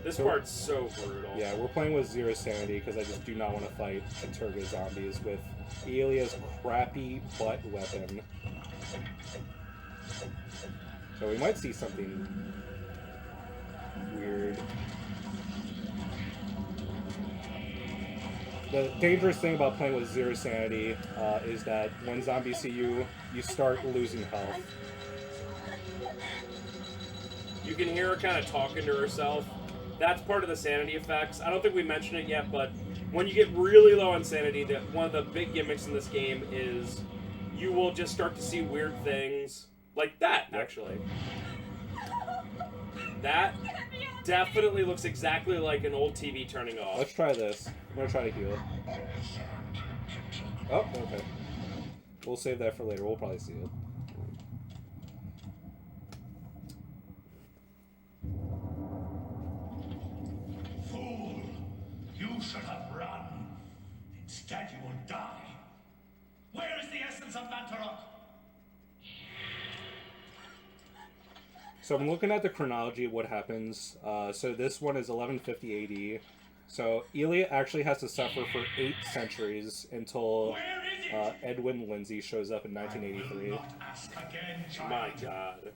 This part's so brutal. Yeah, we're playing with 0 sanity because I just do not want to fight Turga zombies with Ellia's crappy butt weapon. So we might see something weird. The dangerous thing about playing with 0 sanity is that when zombies see you, you start losing health. You can hear her kind of talking to herself. That's part of the sanity effects. I don't think we mentioned it yet, but when you get really low on sanity, one of the big gimmicks in this game is you will just start to see weird things. Like that, actually. That definitely looks exactly like an old TV turning off. Let's try this. I'm going to try to heal. Oh, okay. We'll save that for later. We'll probably see it. Fool! You should have run. Instead, you will die. Where is the essence of Mantarok? So I'm looking at the chronology of what happens. So this one is 1150 AD. So Ellia actually has to suffer for 8 centuries until Edwin Lindsay shows up in 1983. My God.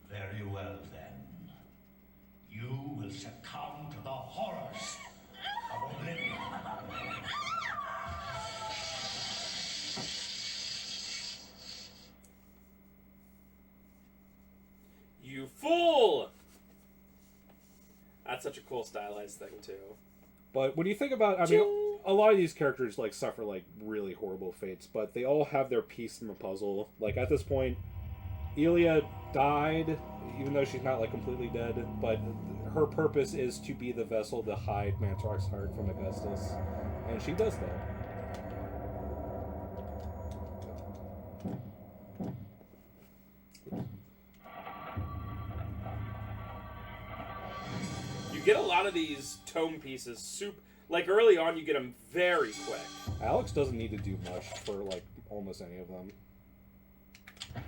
Very well, then. You will succumb to the horrors of oblivion. You fool! That's such a cool stylized thing, too. But when you think about, I mean, a lot of these characters like suffer like really horrible fates, but they all have their piece in the puzzle. Like at this point, Ellia died, even though she's not like completely dead, but her purpose is to be the vessel to hide Mantarok's heart from Augustus, and she does that. You get a lot of these tome pieces, like early on you get them very quick. Alex doesn't need to do much for like almost any of them.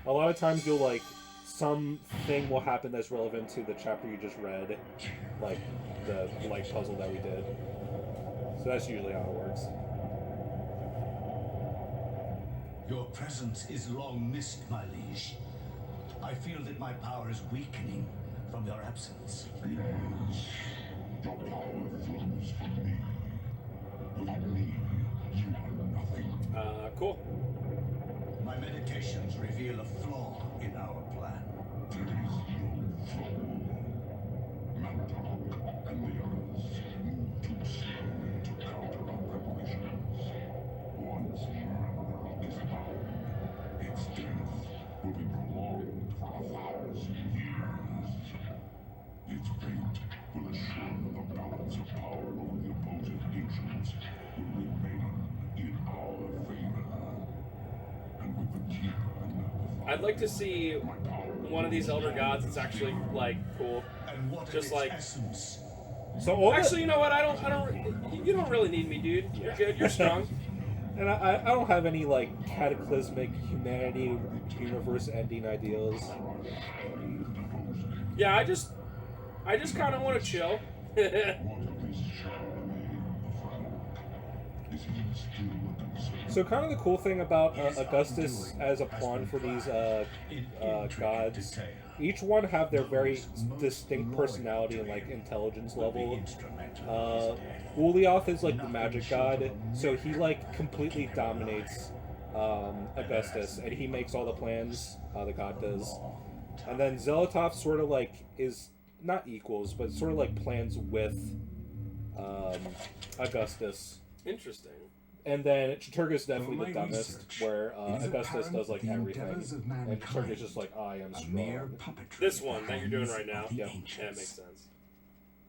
A lot of times you'll like, something will happen that's relevant to the chapter you just read, like the like puzzle that we did. So that's usually how it works. Your presence is long missed, my liege. I feel that my power is weakening from your absence. Yes, the power flows from me. Without me, you are nothing. Cool. My meditations reveal a flaw in our plan. There is no flaw. Mantarok and the others move too slowly to counter our preparations. Once Mantarok is bound, its death will be prolonged for 1,000 years. Its fate will assure that the balance of power over the opposing nations will remain in our favor. And with the keep and the I'd like to see one of these elder gods that's actually like cool. And what Just is like essence? So actually, you know what? You don't really need me, dude. You're good. You're strong. And I don't have any like cataclysmic humanity universe ending ideals. Yeah, I just kind of want to chill. What of this Charlamagne, friend? Is he still a concern? So kind of the cool thing about Augustus as a pawn for these gods, each one have their very distinct personality and like intelligence level. Ulioth is like the magic god, so he like completely dominates Augustus, and he makes all the plans. The god does, and then Zelotov sort of like is not equals, but sort of like plans with Augustus. Interesting. And then Chaturga's definitely the dumbest, where Augustus does like everything, and Chaturga's just like, I am strong. This one that you're doing right now, yeah, that makes sense.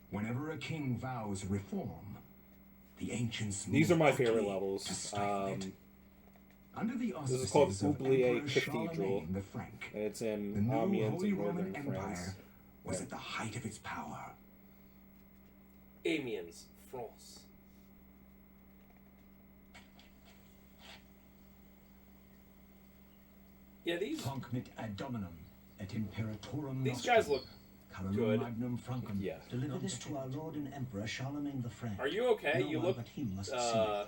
Whenever a king vows reform, the ancients These are move my quickly favorite to levels. stifle it. Under the This is called auspices of Oubliette Emperor Cathedral, Charlamagne the Frank, and it's the in new Amiens Holy in Roman northern France. Empire was Yeah. at the height of its power. Amiens, France. Yeah, these. Conc mit ad dominum. et imperatorum These nostrum. guys look Carum good. magnum francum. Yeah. Deliver this to our Lord and Emperor Charlamagne the Frank. Are you okay? No You one look, but he must see it. They are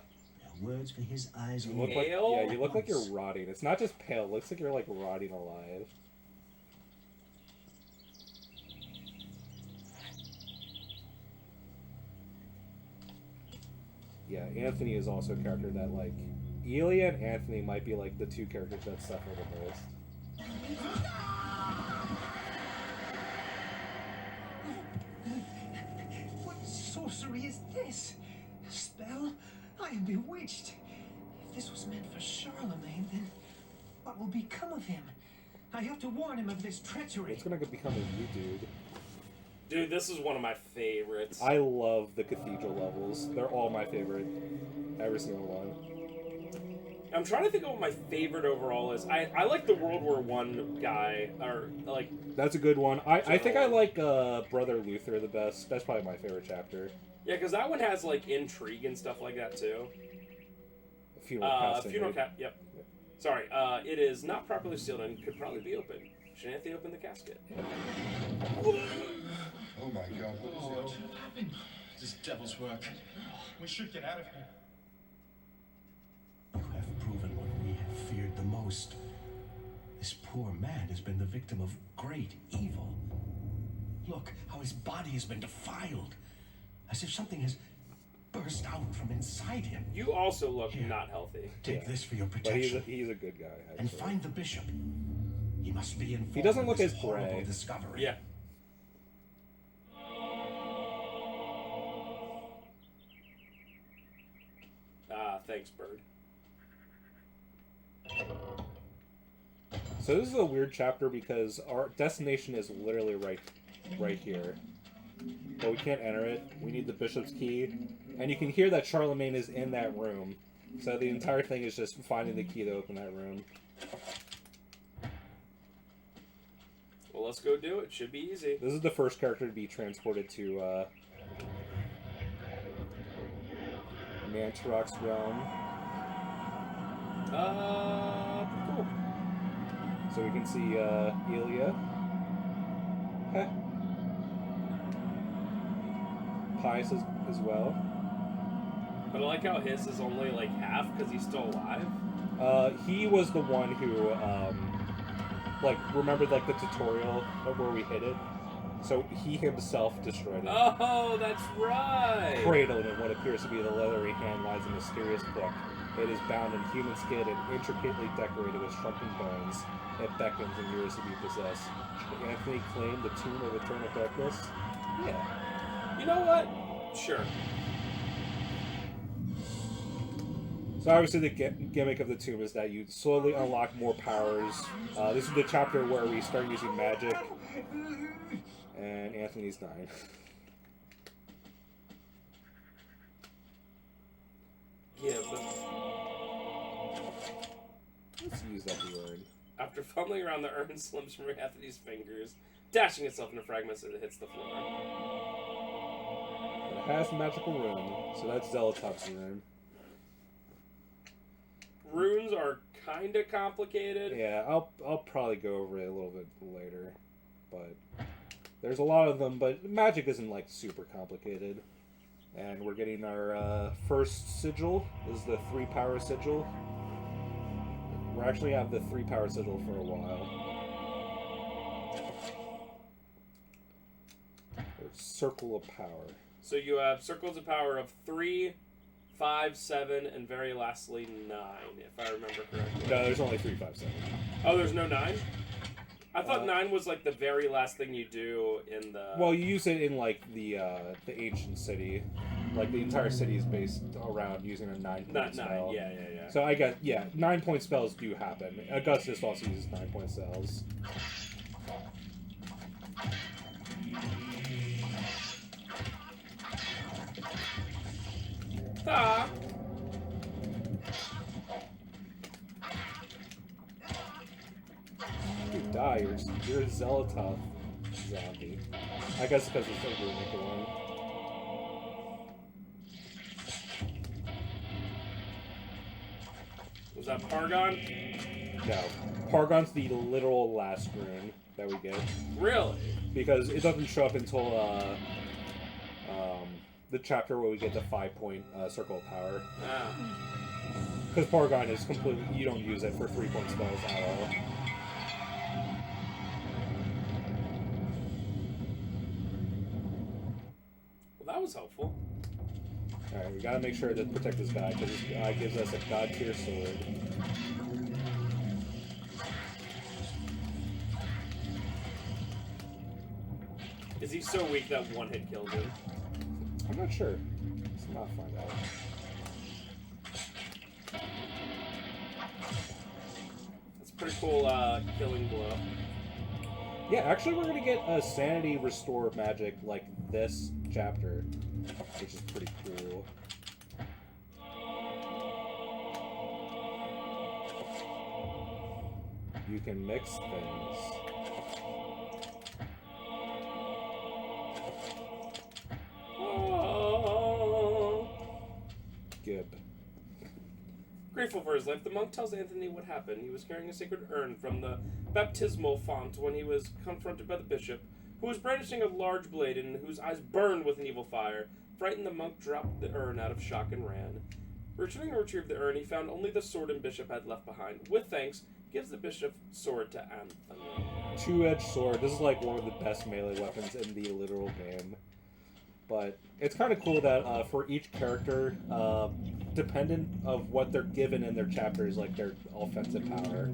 words for his eyes You only. look like, Pale? yeah, you look like you're rotting. It's not just pale. It looks like you're like rotting alive. Yeah, Anthony is also a character that, like, Ellia and Anthony might be like the two characters that suffer the most. What sorcery is this? A spell? I am bewitched. If this was meant for Charlamagne, then what will become of him? I have to warn him of this treachery. It's gonna become a you, dude. dude, this is one of my favorites. I love the cathedral levels. They're all my favorite. Every single one. I'm trying to think of what my favorite overall is. I like the World War One guy, or like. That's a good one. I think I like Brother Luther the best. That's probably my favorite chapter. Yeah, because that one has like intrigue and stuff like that too. Funeral casting. Funeral cap. Yep. Sorry. It is not properly sealed and could probably be open. Should Anthony open the casket? Oh my god, what is it? happened? This devil's work. We should get out of here. You have proven what we have feared the most. This poor man has been the victim of great evil. Look how his body has been defiled, as if something has burst out from inside him. You also look Here. not healthy. Take this for your But protection. he's a good guy. And Actually. find the bishop. He must be informed. He doesn't of look this as horrible gray. discovery. Yeah. Thanks, Bird. So this is a weird chapter because our destination is literally right here. But we can't enter it. We need the bishop's key. And you can hear that Charlamagne is in that room. So the entire thing is just finding the key to open that room. Well, let's go do it. Should be easy. This is the first character to be transported to Mantarok's realm. Pretty cool. So we can see Ellia. Heh. Pius as well. But I like how his is only like half because he's still alive. He was the one who, like, remembered, like, the tutorial of where we hid it? So he himself destroyed it. Oh, that's right. Cradled in what appears to be the leathery hand lies a mysterious book. It is bound in human skin and intricately decorated with shrunken bones. It beckons and yearns to be possessed. Should Anthony claim the tomb of eternal darkness? Yeah. You know what? Sure. So obviously the gimmick of the tomb is that you slowly unlock more powers. This is the chapter where we start using magic. And Anthony's dying. Yeah, but Let's use that word. after fumbling around, the urn slips from Anthony's fingers, dashing itself into fragments as it hits the floor. It has magical rune, so that's Zelotop's rune. Runes are kind of complicated. Yeah, I'll probably go over it a little bit later, but there's a lot of them. But magic isn't like super complicated, and we're getting our first sigil. This is the 3-power sigil. We're actually have the 3-power sigil for a while. There's Circle of Power. So you have circles of power of 3, 5, 7, and very lastly 9, if I remember correctly. No, there's only 3, 5, 7. Oh, there's no 9? I thought 9 was like the very last thing you do in the... Well, you use it in like the ancient city. Like the entire city is based around using a 9-point Not 9, spell. yeah. So I guess 9-point spells do happen. Augustus also uses 9-point spells. Ah! You die. You're a Zelotov zombie. I guess because it's like really make it one. Was that Pargon? No, Pargon's the literal last rune. that we get. Really? Because it doesn't show up until the chapter where we get the 5-point circle of power. Ah. Because Porygon is completely... You don't use it for 3-point spells at all. Well, that was helpful. Alright, we gotta make sure to protect this guy, because this guy gives us a god tier sword. Is he so weak that one hit killed him? I'm not sure. Let's not find out. That's a pretty cool killing blow. Yeah, actually we're gonna get a sanity restore magic like this chapter, which is pretty cool. You can mix things. Gib. Grateful for his life, the monk tells Anthony what happened. He was carrying a sacred urn from the baptismal font when he was confronted by the bishop, who was brandishing a large blade and whose eyes burned with an evil fire. Frightened, the monk dropped the urn out of shock and ran. Returning to retrieve the urn, he found only the sword and bishop had left behind. With thanks, he gives the bishop's sword to Anthony. Two-edged sword. This is like one of the best melee weapons in the literal game. But it's kind of cool that for each character, dependent of what they're given in their chapters, like their offensive power.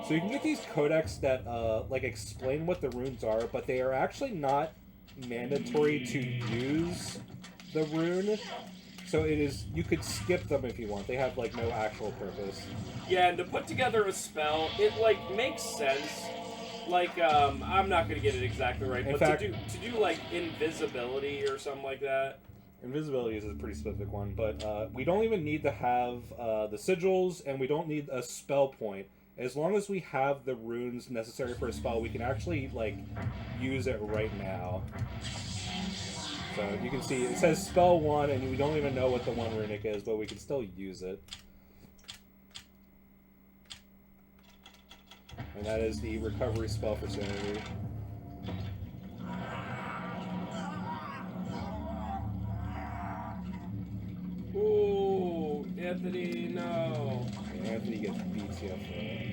So you can get these codex that like explain what the runes are, but they are actually not mandatory to use the rune. So it is, you could skip them if you want. They have like no actual purpose. Yeah, and to put together a spell, it like makes sense. Like, I'm not gonna get it exactly right, but to do like invisibility or something like that. Invisibility is a pretty specific one, but we don't even need to have the sigils, and we don't need a spell point. As long as we have the runes necessary for a spell, we can actually like use it right now. So you can see it says spell 1, and we don't even know what the one runic is, but we can still use it. And that is the recovery spell for sanity. Ooh, Anthony, no. And Anthony gets BTF for it.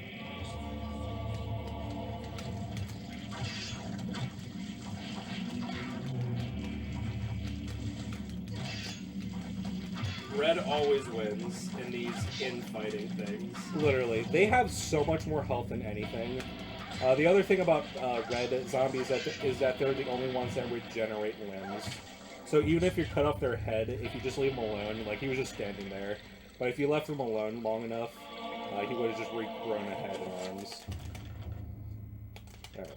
Red always wins in these infighting things. Literally. They have so much more health than anything. The other thing about red zombies is that they're the only ones that regenerate limbs. So even if you cut off their head, if you just leave him alone, like he was just standing there, but if you left him alone long enough, he would have just regrown a head and arms. Alright.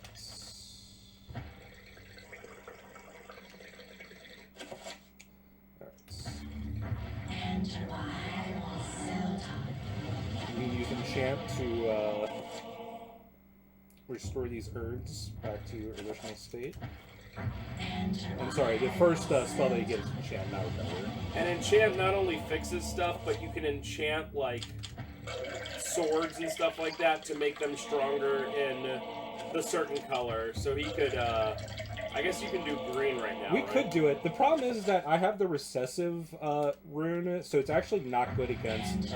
You can use enchant to restore these urns back to your original state. I'm sorry, the first spell that you get is enchant, not recover. And enchant not only fixes stuff, but you can enchant like swords and stuff like that to make them stronger in the certain color. So he could, I guess you can do green right now. We could do it. The problem is that I have the recessive rune, so it's actually not good against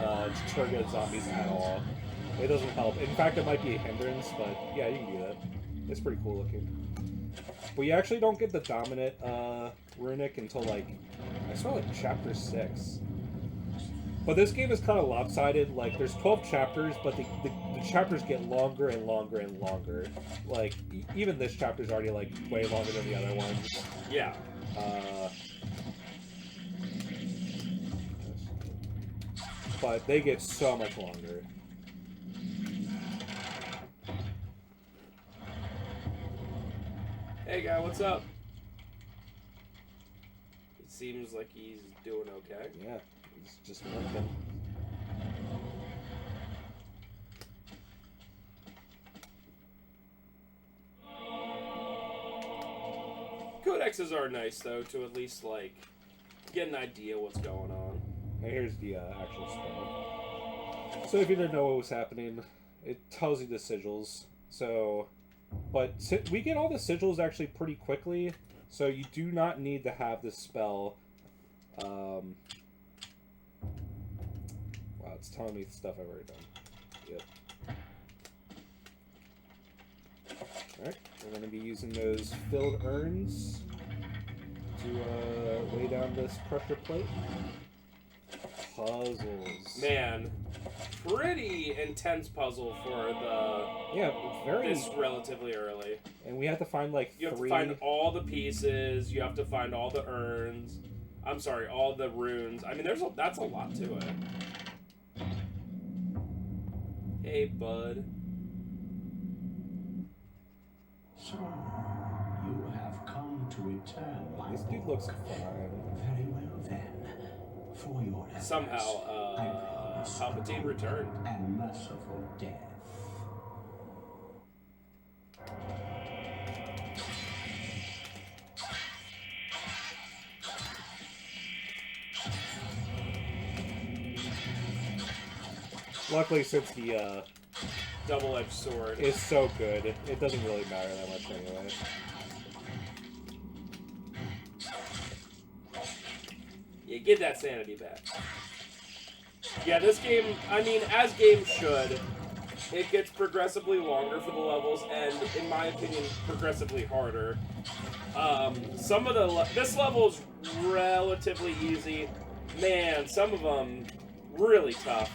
target zombies at all. It doesn't help. In fact, it might be a hindrance, but yeah, you can do that. It's pretty cool looking. But you actually don't get the dominant runic until like, I saw like chapter 6. But this game is kind of lopsided. Like, there's 12 chapters, but the chapters get longer and longer and longer. Like, even this chapter's already like way longer than the other ones. Yeah. But they get so much longer. Hey guy, what's up? It seems like he's doing okay. Yeah, it's just working. Codexes are nice though, to at least like get an idea what's going on. Now here's the actual spell. So if you didn't know what was happening, It tells you the sigils. So, but we get all the sigils actually pretty quickly, so you do not need to have this spell. Wow, it's telling me stuff I've already done. Yep. Alright, we're going to be using those filled urns to lay down this pressure plate. Puzzles. Man, pretty intense puzzle for this relatively early. And we have to find like you have three. to find all the pieces. You have to find all the urns. I'm sorry, all the runes. I mean, that's a lot to it. Hey, bud. So, you have come to return, my This dude looks fine. Very well then. For your efforts, Somehow, I promise Palpatine returned. and merciful death. Luckily, since the Double-edged sword. is so good, it doesn't really matter that much anyway. Yeah, get that sanity back. Yeah, this game, I mean, as games should, it gets progressively longer for the levels, and in my opinion, progressively harder. Some of this level's relatively easy. Man, some of them really tough.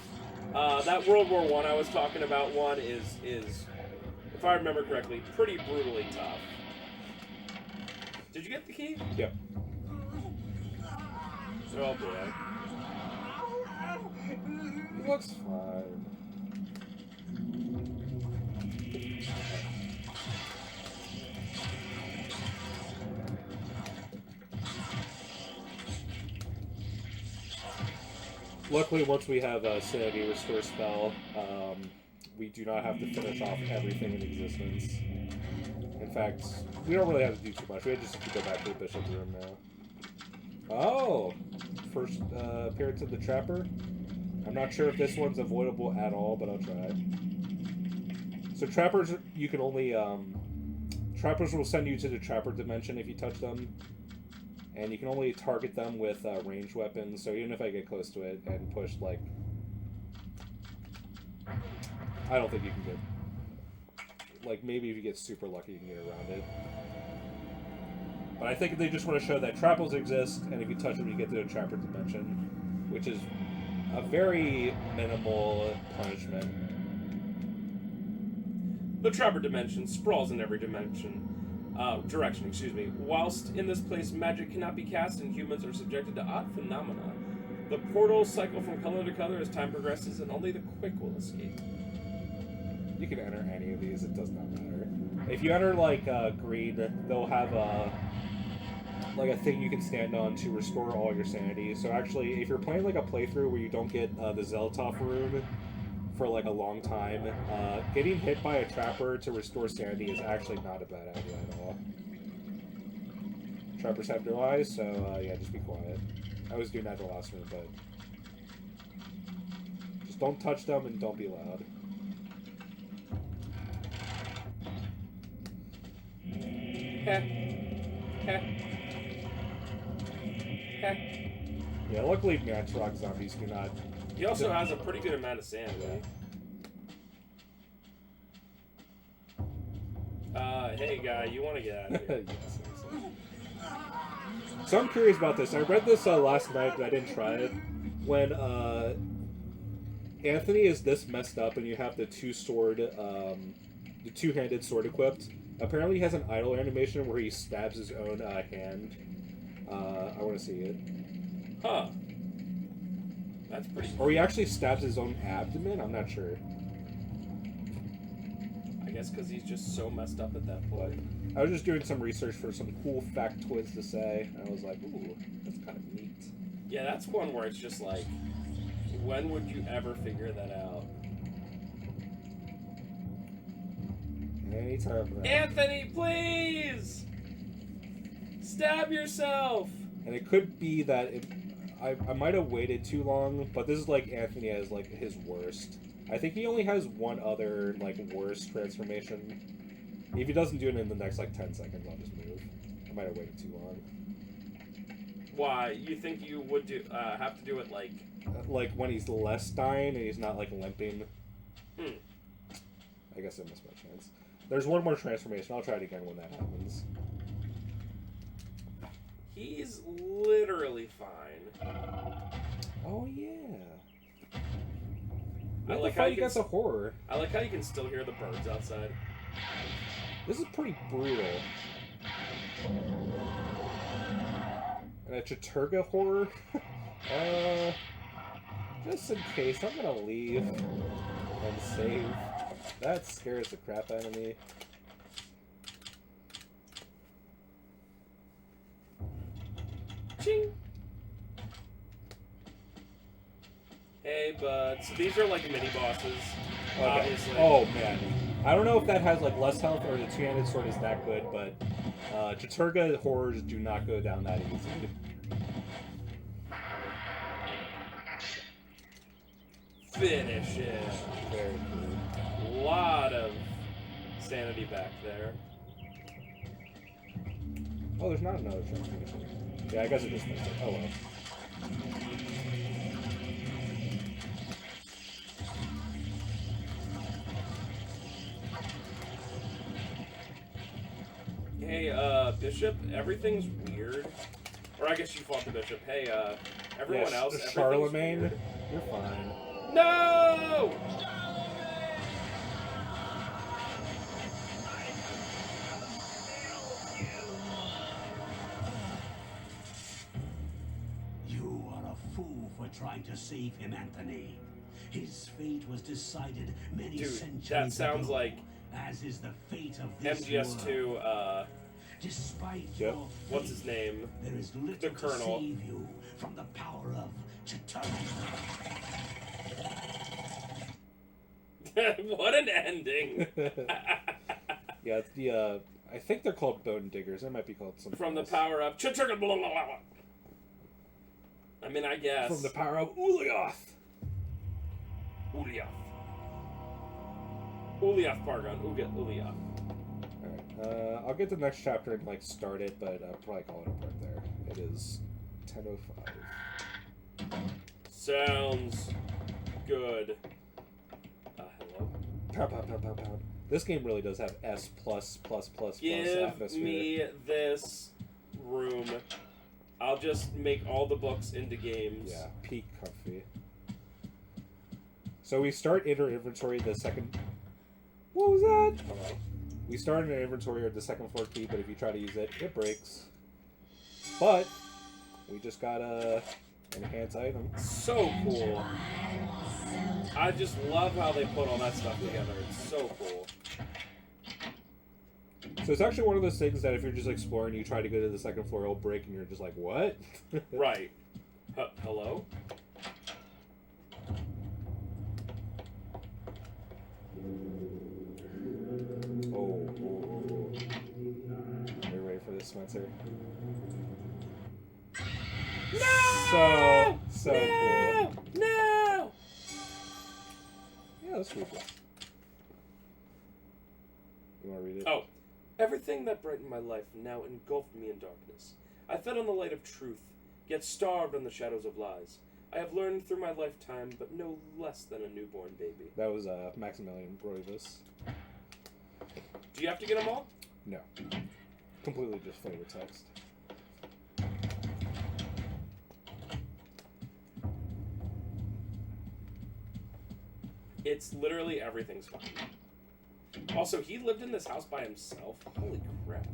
That World War I was talking about one is, if I remember correctly, pretty brutally tough. Did you get the key? Yep. Oh boy. He looks fine. Luckily, once we have a Sanity Restore spell, we do not have to finish off everything in existence. In fact, we don't really have to do too much. We just have to go back to the Bishop's room now. Oh! First appearance of the Trapper. I'm not sure if this one's avoidable at all, but I'll try. So Trappers, you can only... Trappers will send you to the Trapper dimension if you touch them. And you can only target them with ranged weapons, so even if I get close to it and push, like... I don't think you can get... Like, maybe if you get super lucky, you can get around it. But I think they just want to show that Trappers exist, and if you touch them, you get to the Trapper dimension, which is a very minimal punishment. The Trapper dimension sprawls in every direction. Whilst in this place, magic cannot be cast, and humans are subjected to odd phenomena. The portals cycle from color to color as time progresses, and only the quick will escape. You can enter any of these; it does not matter. If you enter like green, they'll have a thing you can stand on to restore all your sanity. So actually, if you're playing like a playthrough where you don't get the Zeltov rune for like a long time, getting hit by a Trapper to restore sanity is actually not a bad idea at all. Trappers have no eyes, so yeah, just be quiet. I was doing that the last one, but just don't touch them and don't be loud. Yeah, luckily Mantrock zombies do not. He also has a pretty good amount of sanity. Hey guy, you want to get out of here? Yes, so I'm curious about this. I read this last night, but I didn't try it. When Anthony is this messed up, and you have the the two-handed sword equipped. Apparently, he has an idle animation where he stabs his own hand. I want to see it. Huh. That's pretty cool. Or he actually stabs his own abdomen? I'm not sure. I guess because he's just so messed up at that point. I was just doing some research for some cool factoids to say, and I was like, ooh, that's kind of neat. Yeah, that's one where it's just like, when would you ever figure that out? Anytime for that. Anthony, please! Stab yourself! And it could be that I might have waited too long, but this is like Anthony as like his worst. I think he only has one other, like, worse transformation. If he doesn't do it in the next, like, 10 seconds, I'll just move. I might have waited too long. Why? You think you would have to do it, like... Like, when he's less dying and he's not, like, limping. I guess I missed my chance. There's one more transformation. I'll try it again when that happens. He's literally fine. Oh, yeah. I like how how you got the horror. I like how you can still hear the birds outside. This is pretty brutal. And a Chaturga horror? Just in case, I'm gonna leave and save. That scares the crap out of me. Ching! Hey, bud. So these are like mini bosses, obviously. Oh, man. I don't know if that has like less health or the two-handed sword is that good, but Chaturga horrors do not go down that easy. Finish it. Very cool. Lot of sanity back there. Oh, there's not another transformation. Yeah, I guess it just missed it. Oh well. Hey, Bishop, everything's weird. Or I guess you fought the Bishop. Hey, everyone else, everything's Charlamagne, weird. you're fine. No! You are a fool for trying to save him, Anthony. His fate was decided many Dude, centuries that sounds ago, like as is the fate of this MGS2, world. Despite Yep. your what's fate, his name? there is little The to Colonel. save you from the power of Chaturga. What an ending! Yeah, it's the I think they're called bone diggers. They might be called something From the else. power of Chaturga, blah, blah, blah, blah. I mean, I guess. From the power of Ulioth. Ulioth. Ulioth Pargon. Ulioth. Alright, I'll get the next chapter and like start it, but I'll probably call it up right there. It is 10:05. Sounds good. Hello? Pow, pow, pow, pow, pow. This game really does have S++++ Give atmosphere. me this room. I'll just make all the books into games. Yeah, peak comfy. So we start in our inventory the second... What was that? Hello? We start in our inventory at the second floor key, but if you try to use it, it breaks. But we just got a enhance item. So cool. I just love how they put all that stuff together. It's so cool. So it's actually one of those things that if you're just exploring, you try to go to the second floor, it'll break, and you're just like, what? Right. Hello? Oh. Are you ready for this, Spencer? No! So no! cool. No! Yeah, let's read this. You want to read it? Oh. Everything that brightened my life now engulfed me in darkness. I fed on the light of truth, yet starved on the shadows of lies. I have learned through my lifetime, but no less than a newborn baby. That was Maximilian Roivas. Do you have to get them all? No. Completely just flavor text. It's literally everything's fine. Also, he lived in this house by himself. Holy crap.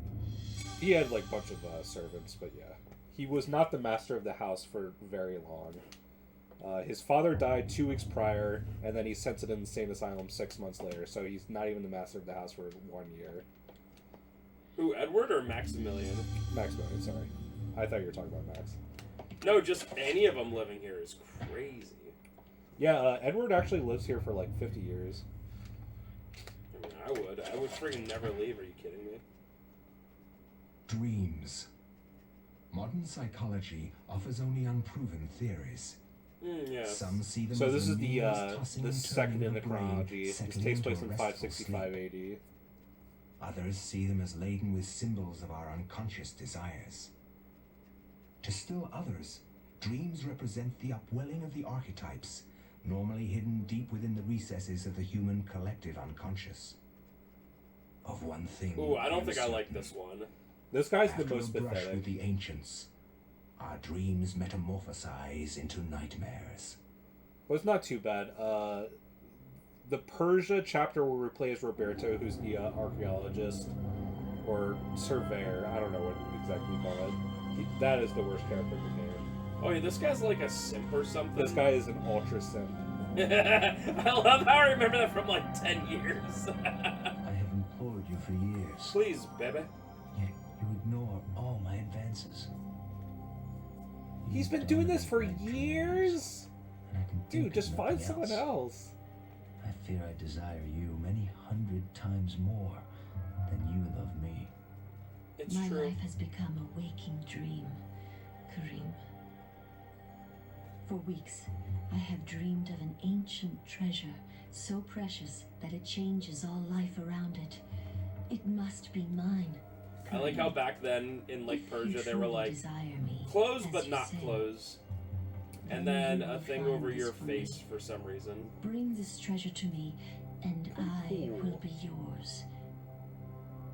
He had like a bunch of servants, but yeah. He was not the master of the house for very long. His father died 2 weeks prior, and then he's sent to the insane asylum 6 months later, so he's not even the master of the house for 1 year. Who, Edward or Maximilian? Maximilian, sorry. I thought you were talking about Max. No, just any of them living here is crazy. Yeah, Edward actually lives here for like 50 years. I mean, I would freaking never leave, are you kidding me? Dreams. Modern psychology offers only unproven theories. Yes. Some see them So as this is the meaningless tossing and second turning in the of brain, chronology. This settling takes into place a in restful 565 sleep. AD. Others see them as laden with symbols of our unconscious desires. To still others, dreams represent the upwelling of the archetypes, normally hidden deep within the recesses of the human collective unconscious. Of one thing. Ooh, I don't am think I like certain. this one. This guy's the After most a brush pathetic. with the ancients, our dreams metamorphosize into nightmares. Well, it's not too bad. The Persia chapter will replace Roberto, who's the archaeologist or surveyor. I don't know what exactly you call it. That is the worst character in the game. Oh, yeah, this guy's like a simp or something. This guy is an ultra simp. I love how I remember that from like 10 years. I have implored you for years, Please, baby. yet you ignore all my advances. He's been doing this for years? And I can Dude, think just of find nothing someone else. I fear I desire you many 100 times more than you love me. It's My true. life has become a waking dream, Karim. For weeks, I have dreamed of an ancient treasure so precious that it changes all life around it. It must be mine. I like how Karim. back then in like If you Persia they were truly like desire me, clothes as but you not say, clothes, and then then you a will thing find over this your for me. face for some reason. Bring this treasure to me, and I Cool. will be yours.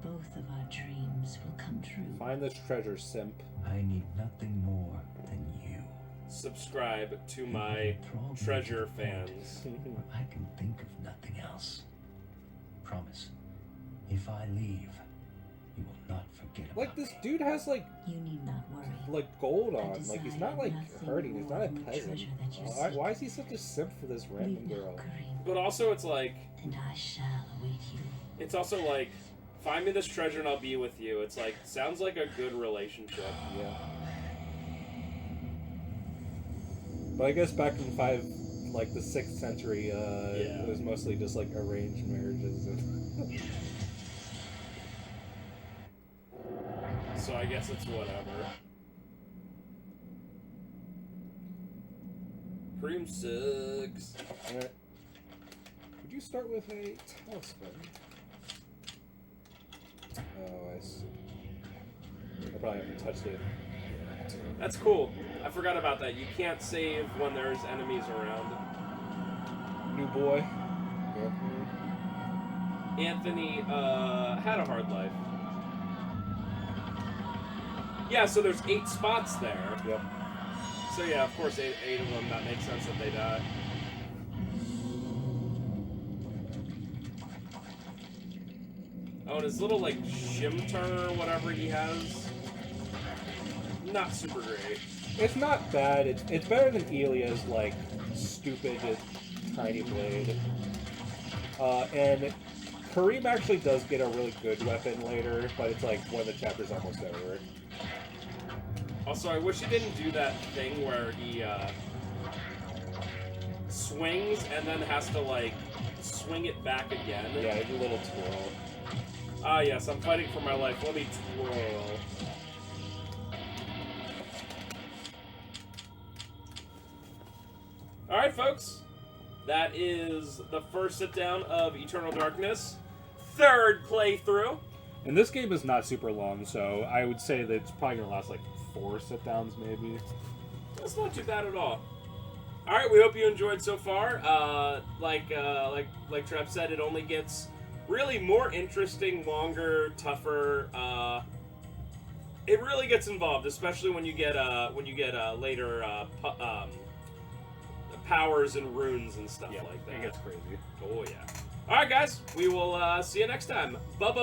Both of our dreams will come true. Find this treasure, simp. I need nothing more than you. Subscribe to my Enthralled me to treasure the point fans. where I can think of nothing else. Promise, if I leave, you will not forget about Like, this me. dude has, like You need not worry. gold I on. Like, he's not, desire like, nothing hurting. He's not a more than the peasant. treasure that you Why, seek. why is he such a simp for this random Leave now, girl? Karim, But also it's like, and I shall await you. it's also like, find me this treasure and I'll be with you. It's like, sounds like a good relationship. Yeah. But I guess back in the 6th century, it was mostly just like arranged marriages. And So I guess it's whatever. Karim sucks. Alright. Could you start with a tailspin? Oh, I see. I probably haven't touched it. That's cool. I forgot about that. You can't save when there's enemies around. New boy. Anthony had a hard life. Yeah, so there's 8 spots there. Yep. So yeah, of course, eight of them. That makes sense that they die. Oh, and his little like shimter or whatever he has, not super great. It's not bad. It's better than Elia's like stupid tiny blade. And Karim actually does get a really good weapon later, but it's like when the chapter's almost over. Also, I wish he didn't do that thing where he swings and then has to like swing it back again. Yeah, it's a little twirl. Ah, yes, I'm fighting for my life. Let me twirl. Alright, folks. That is the first sit-down of Eternal Darkness. 3rd playthrough. And this game is not super long, so I would say that it's probably gonna last like 4 sit-downs maybe. That's not too bad at all. Alright, we hope you enjoyed so far. Like Trev said, it only gets really more interesting, longer, tougher. It really gets involved, especially when you get later powers and runes and stuff like that. It gets crazy. Oh yeah. All right, guys. We will see you next time. Bye.